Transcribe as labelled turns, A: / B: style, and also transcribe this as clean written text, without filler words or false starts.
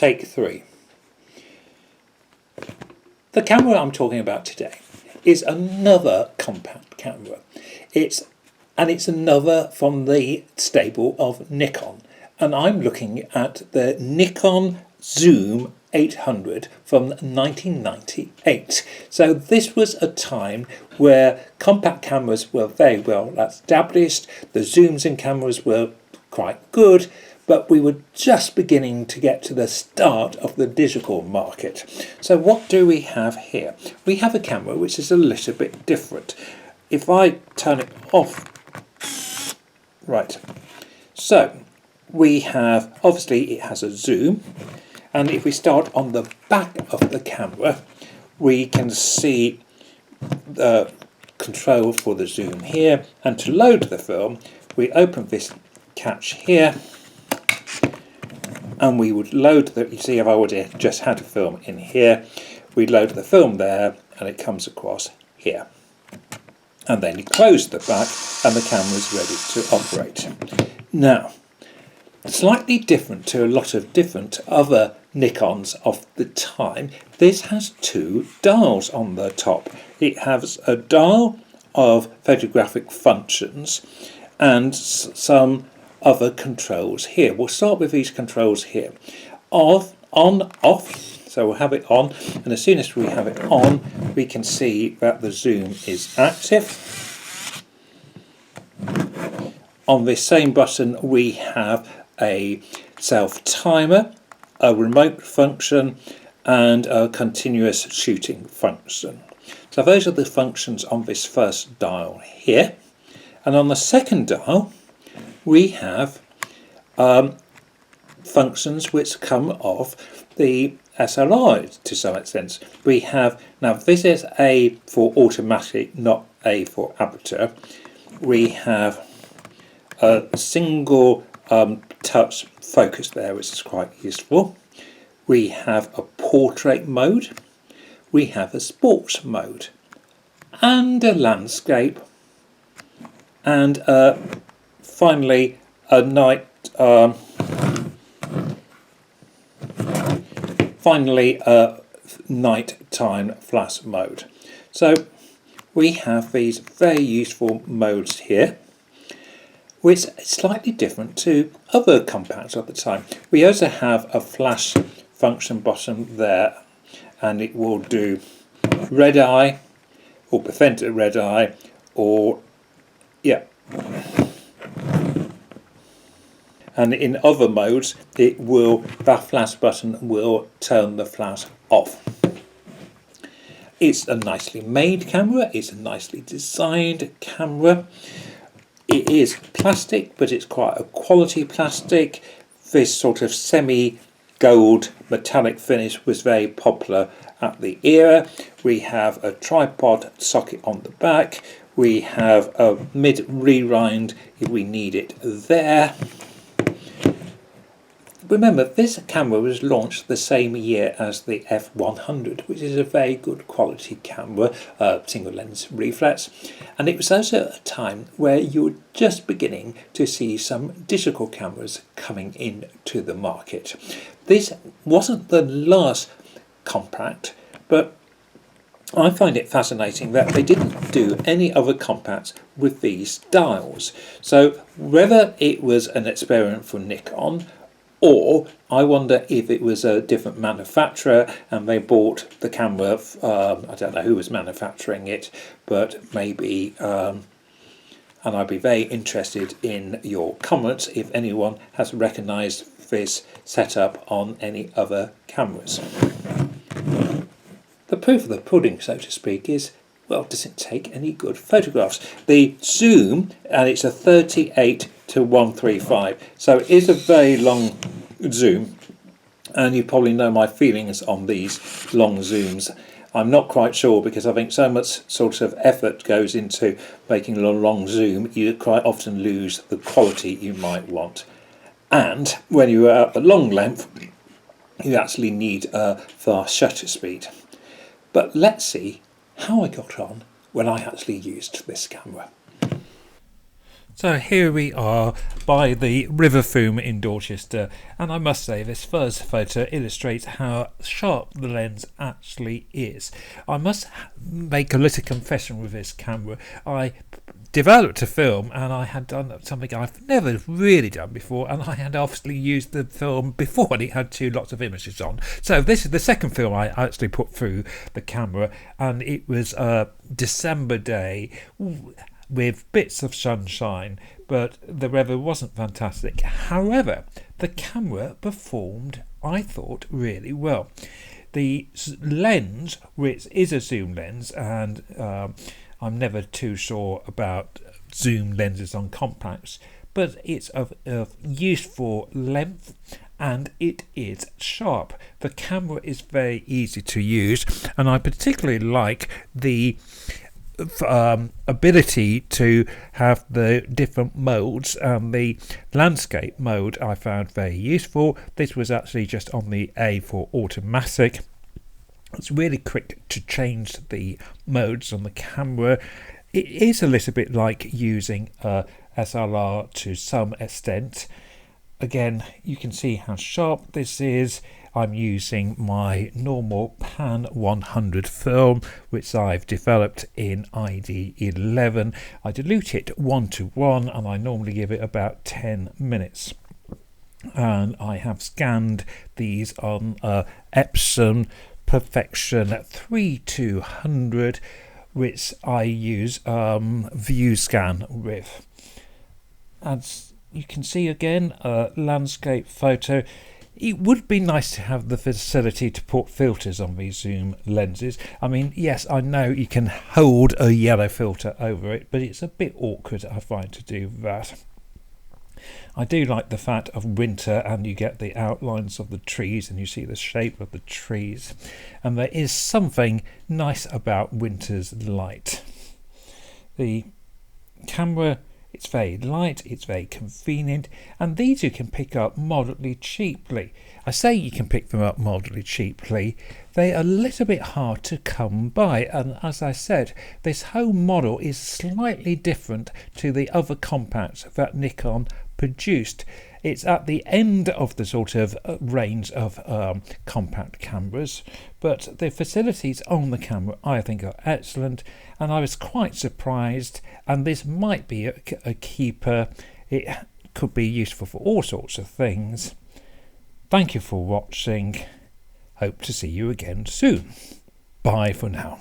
A: Take 3. The camera I'm talking about today is another compact camera. It's another from the stable of Nikon, and I'm looking at the Nikon Zoom 800 from 1998. So this was a time where compact cameras were very well established, the zooms in cameras were quite good, but we were just beginning to get to the start of the digital market. So what do we have here? We have a camera which is a little bit different. If I turn it off, right, so we have, obviously it has a zoom, and if we start on the back of the camera, we can see the control for the zoom here, and to load the film, we open this catch here, and we would load the, you see I've already just had a film in here, we load the film there and it comes across here. And then you close the back and the camera is ready to operate. Now, slightly different to a lot of different other Nikons of the time, this has 2 dials on the top. It has a dial of photographic functions and some other controls here. We'll start with these controls here. Off, on, off. So we'll have it on, and as soon as we have it on, we can see that the zoom is active. On this same button, we have a self-timer, a remote function, and a continuous shooting function. So those are the functions on this first dial here. And on the second dial, we have functions which come off the SLR to some extent. We have, now this is A for automatic, not A for aperture. We have a single touch focus there, which is quite useful. We have a portrait mode. We have a sports mode and a landscape, and finally a night nighttime flash mode. So we have these very useful modes here, which is slightly different to other compacts of the time. We also have a flash function button there, and it will do red eye or prevent a red eye, or yeah. And in other modes, that flash button will turn the flash off. It's a nicely made camera, it's a nicely designed camera. It is plastic, but it's quite a quality plastic. This sort of semi-gold metallic finish was very popular at the era. We have a tripod socket on the back. We have a mid rewind if we need it there. Remember, this camera was launched the same year as the F100, which is a very good quality camera, single lens reflex, and it was also a time where you were just beginning to see some digital cameras coming into the market. This wasn't the last compact, but I find it fascinating that they didn't do any other compacts with these dials. So whether it was an experiment for Nikon, or I wonder if it was a different manufacturer and they bought the camera, I don't know who was manufacturing it, but maybe, and I'd be very interested in your comments if anyone has recognised this setup on any other cameras. The proof of the pudding, so to speak, is, well, does it take any good photographs? The zoom, and it's a 38 to 135, so it is a very long zoom, and you probably know my feelings on these long zooms. I'm not quite sure, because I think so much sort of effort goes into making a long zoom, you quite often lose the quality you might want. And when you are at the long length, you actually need a fast shutter speed. But let's see how I got on when I actually used this camera. So here we are by the River Foom in Dorchester, and I must say this first photo illustrates how sharp the lens actually is. I must make a little confession with this camera. I developed a film and I had done something I've never really done before, and I had obviously used the film before and it had lots of images on. So this is the second film I actually put through the camera, and it was a December day with bits of sunshine, but the weather wasn't fantastic. However, the camera performed, I thought, really well. The lens, which is a zoom lens, and I'm never too sure about zoom lenses on compacts, but it's of useful length and it is sharp. The camera is very easy to use, and I particularly like the ability to have the different modes, and the landscape mode I found very useful. This was actually just on the A for automatic. It's really quick to change the modes on the camera. It is a little bit like using a SLR to some extent. Again, you can see how sharp this is. I'm using my normal Pan 100 film, which I've developed in ID11. I dilute it 1:1 and I normally give it about 10 minutes. And I have scanned these on Epson Perfection 3200, which I use view scan with. As you can see, again, a landscape photo. It would be nice to have the facility to put filters on these zoom lenses. I mean, yes, I know you can hold a yellow filter over it, but it's a bit awkward, I find, to do that. I do like the fact of winter, and you get the outlines of the trees and you see the shape of the trees, and there is something nice about winter's light. The camera, it's very light, it's very convenient, and these you can pick up moderately cheaply. I say you can pick them up moderately cheaply. They are a little bit hard to come by, and as I said, this whole model is slightly different to the other compacts that Nikon produced. It's at the end of the sort of range of compact cameras, but the facilities on the camera I think are excellent, and I was quite surprised, and this might be a keeper. It could be useful for all sorts of things. Thank you for watching. Hope to see you again soon. Bye for now.